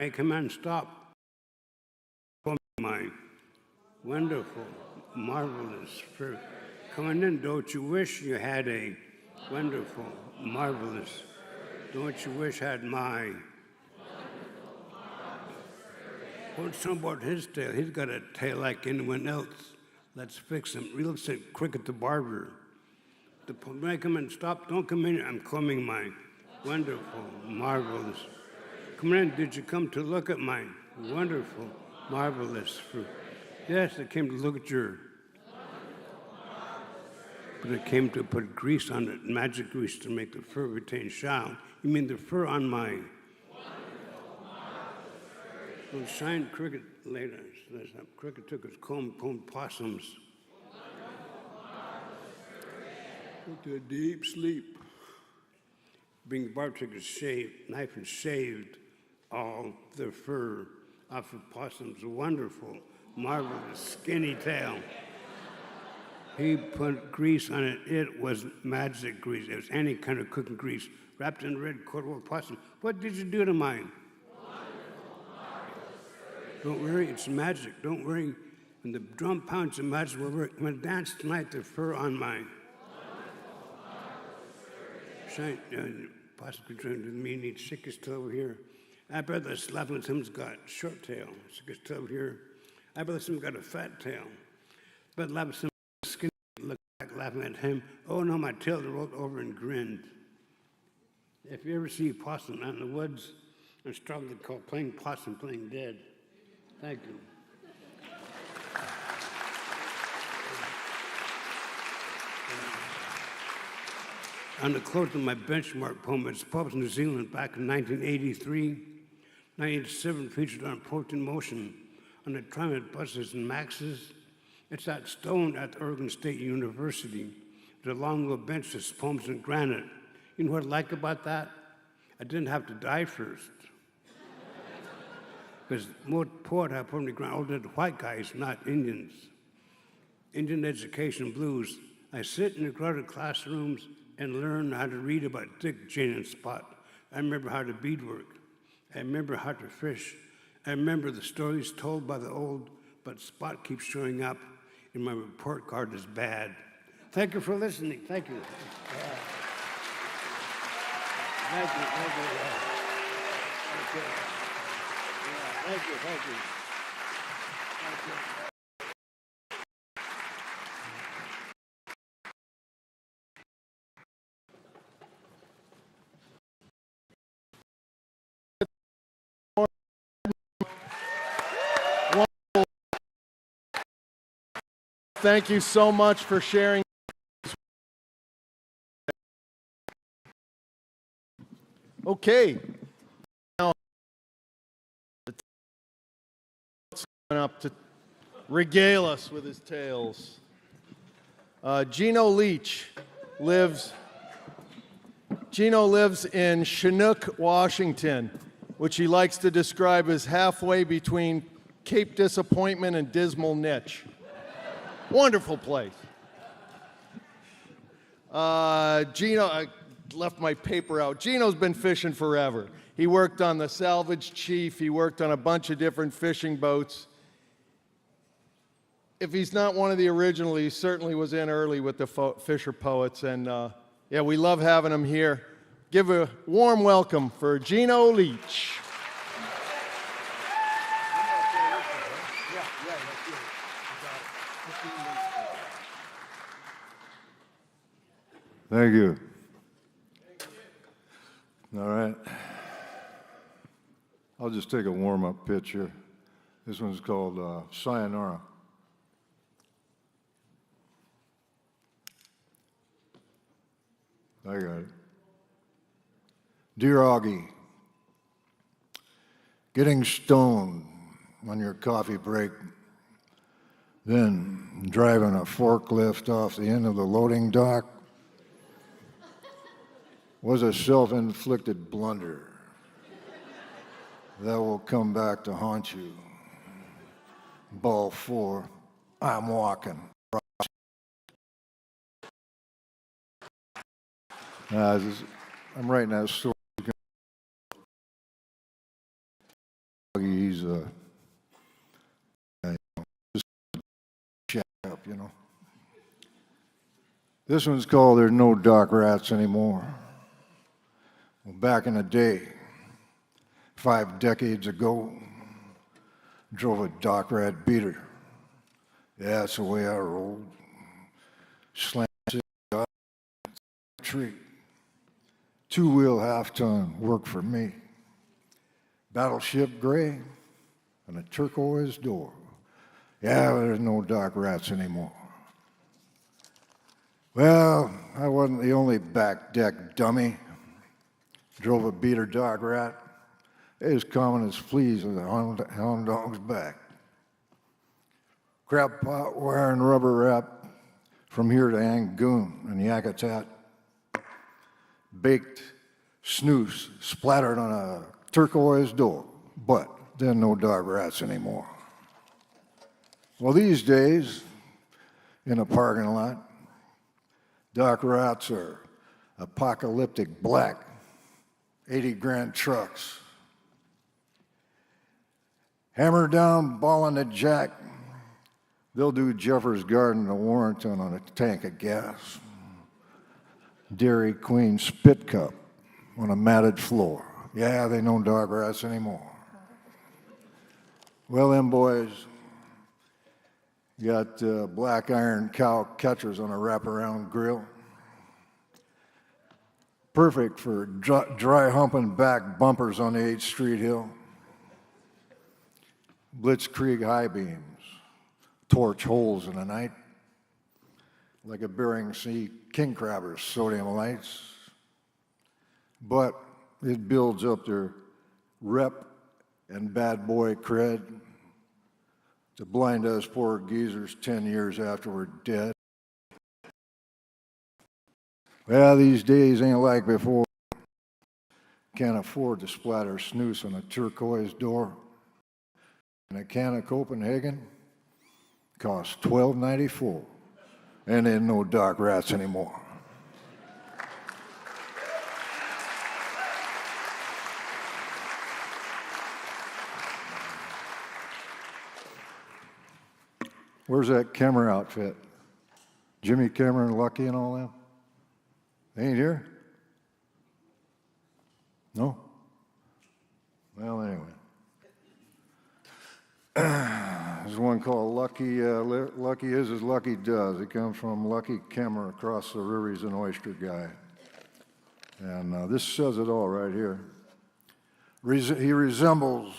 Hey, come on, stop. My wonderful, marvelous fur. Come on in, don't you wish you had a wonderful, marvelous, don't you wish had my. What's something about his tail? He's got a tail like anyone else. Let's fix him. He looks like Cricket the barber. When I come in, stop, don't come in. I'm combing my wonderful, marvelous. Come in, did you come to look at my wonderful, marvelous fruit? Yes, I came to look at your. But I came to put grease on it, magic grease to make the fur retain shine. You mean the fur on my. Well, shine Cricket later. Cricket took his comb, combed possums. Went to a deep sleep. Bring the barber took his knife and shaved all the fur off of possum's wonderful, marvelous, skinny tail. He put grease on it. It was magic grease. It was any kind of cooking grease wrapped in red cordwood possum. What did you do to mine? Don't worry, it's magic. Don't worry. When the drum pounds the magic will work. When I dance tonight, the fur on mine. Shine, possum returned to me, needs sickest tail over here. I brother laughing at someone's got short tail, sickest tail over here. I brother someone's got a fat tail. But laughing at someone's skinny, look back laughing at him. Oh no, my tail rolled over and grinned. If you ever see a possum out in the woods, it's strongly called playing possum, playing dead. Thank you. On the close of my benchmark poem, it's published in New Zealand back in 1983. 1987 featured on Protein Motion on the Triumph buses and Maxes. It's that stone at the Oregon State University. There's a long little bench that's poems in granite. You know what I like about that? I didn't have to die first. Because most poets have permanently ground older than white guys, not Indians. Indian education blues. I sit in the crowded classrooms and learn how to read about Dick, Jane, and Spot. I remember how to beadwork. I remember how to fish. I remember the stories told by the old, but Spot keeps showing up in my report card as bad. Thank you for listening. Thank you. Thank you. Thank you. Thank you. Thank you, thank you. Thank you. Thank you so much for sharing. Okay. Now, up to regale us with his tales. Gino lives in Chinook, Washington, which he likes to describe as halfway between Cape Disappointment and Dismal Niche. Wonderful place. Gino, I left my paper out. Gino's been fishing forever. He worked on the Salvage Chief. He worked on a bunch of different fishing boats. If he's not one of the original, he certainly was in early with the Fisher Poets. And yeah, we love having him here. Give a warm welcome for Gino Leach. Thank you. All right. I'll just take a warm-up pitch here. This one's called Sayonara. I got it. Dear Augie, getting stoned on your coffee break, then driving a forklift off the end of the loading dock was a self-inflicted blunder that will come back to haunt you. Ball 4, I'm walking. I'm writing that story He's just shut up, you know. This one's called There's No Dock Rats Anymore. Well, back in the day, 5 decades ago, drove a dock rat beater. Yeah, that's the way I rolled. Slammed it up a tree. 2-wheel half-ton worked for me. Battleship gray and a turquoise door. Yeah, there's no dock rats anymore. Well, I wasn't the only back deck dummy. Drove a beater dock rat. They as common as fleas on the hound dog's back. Crab pot wire and rubber wrap from here to Angoon and Yakutat. Baked snooze splattered on a turquoise door, but then no dog rats anymore. Well, these days, in a parking lot, dock rats are apocalyptic black, 80 grand trucks. Hammer down, ball on the jack, they'll do Jeffers Garden to Warrenton on a tank of gas. Dairy Queen spit cup on a matted floor. Yeah, they don't dog rats anymore. Well, them boys got black iron cow catchers on a wraparound grill. Perfect for dry humping back bumpers on the 8th Street Hill. Blitzkrieg high beams, torch holes in the night, like a Bering Sea king crabber's sodium lights. But it builds up their rep and bad boy cred to blind us poor geezers 10 years after we're dead. Well, these days ain't like before. Can't afford to splatter snooze on a turquoise door. And a can of Copenhagen costs $12.94. And ain't no dock rats anymore. Where's that Kemmer outfit? Jimmy Kemmer and Lucky and all them? They ain't here? No? Well, anyway. There's one called Lucky. Lucky is as Lucky does. It comes from Lucky Kemmer across the river. He's an oyster guy. And this says it all right here. He resembles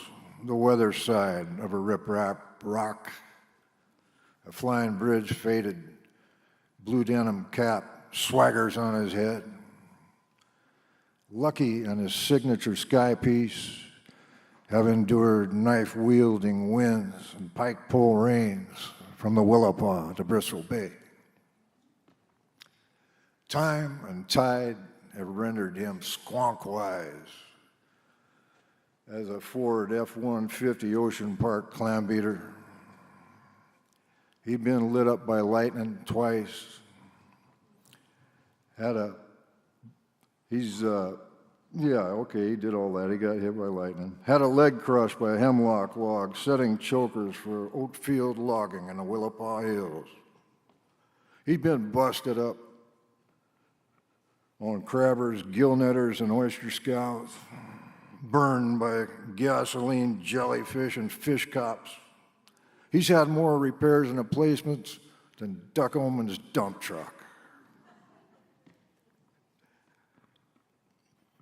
the weather side of a riprap rock. A flying bridge faded, blue denim cap swaggers on his head. Lucky and his signature sky piece have endured knife-wielding winds and pike-pole rains from the Willapa to Bristol Bay. Time and tide have rendered him squonk-wise as a Ford F-150 Ocean Park clam beater. He'd been lit up by lightning twice. He did all that. He got hit by lightning. Had a leg crushed by a hemlock log, setting chokers for oatfield logging in the Willapa Hills. He'd been busted up on crabbers, gill netters, and oyster scouts, burned by gasoline, jellyfish, and fish cops. He's had more repairs and replacements than Duck Omen's dump truck.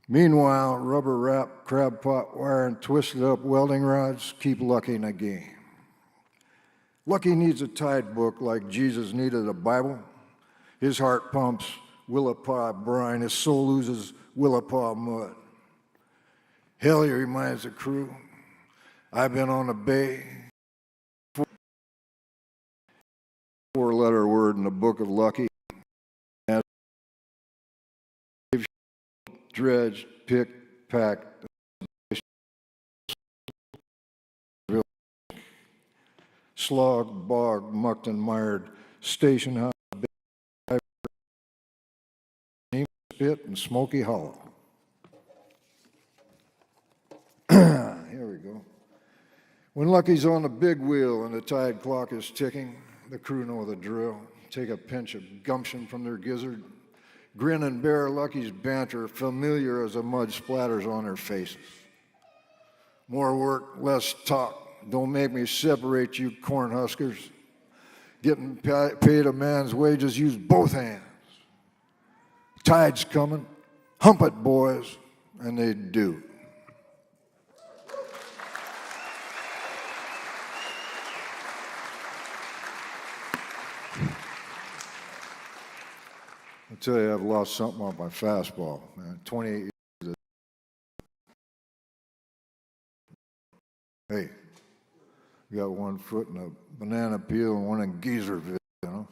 Meanwhile, rubber wrap, crab pot wire, and twisted up welding rods keep Lucky in the game. Lucky needs a tide book like Jesus needed a Bible. His heart pumps Willapa brine, his soul oozes Willapa mud. Hell, he reminds the crew, I've been on the bay. 4-letter word in the book of Lucky. Dredged, picked, packed, slogged, bogged, mucked, and mired, station house, spit, and Smoky Hollow. Here we go. When Lucky's on the big wheel and the tide clock is ticking, the crew know the drill. Take a pinch of gumption from their gizzard, grin and bear Lucky's banter, familiar as the mud splatters on their faces. More work, less talk. Don't make me separate you corn huskers. Getting paid a man's wages, use both hands. Tide's coming. Hump it, boys. And they do. I tell you, I've lost something off my fastball, man. 28 years. Hey, you got one foot in a banana peel and one in Geezerville, you know?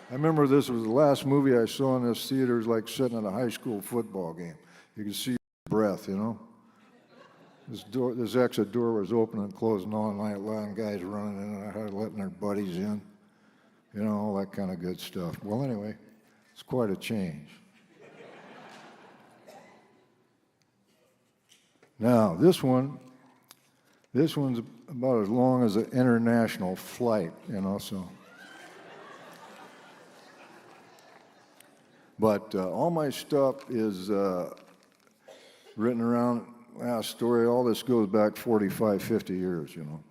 I remember this was the last movie I saw in this theater. It was like sitting at a high school football game. You could see your breath, you know? This exit door was open and closing all night long. Guys running in and out, letting their buddies in. You know, all that kind of good stuff. Well, anyway, it's quite a change. Now, this one's about as long as an international flight, you know, so. But all my stuff is written around, last story, all this goes back 45, 50 years, you know.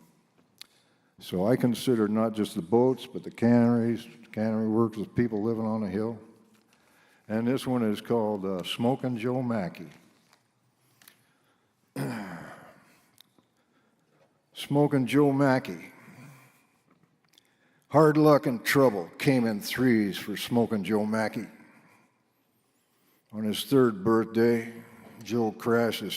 So I consider not just the boats, but the canneries, cannery works with people living on the hill. And this one is called Smokin' Joe Mackey. Smokin' Joe Mackey. Hard luck and trouble came in threes for Smokin' Joe Mackey. On his third birthday, Joe crashed his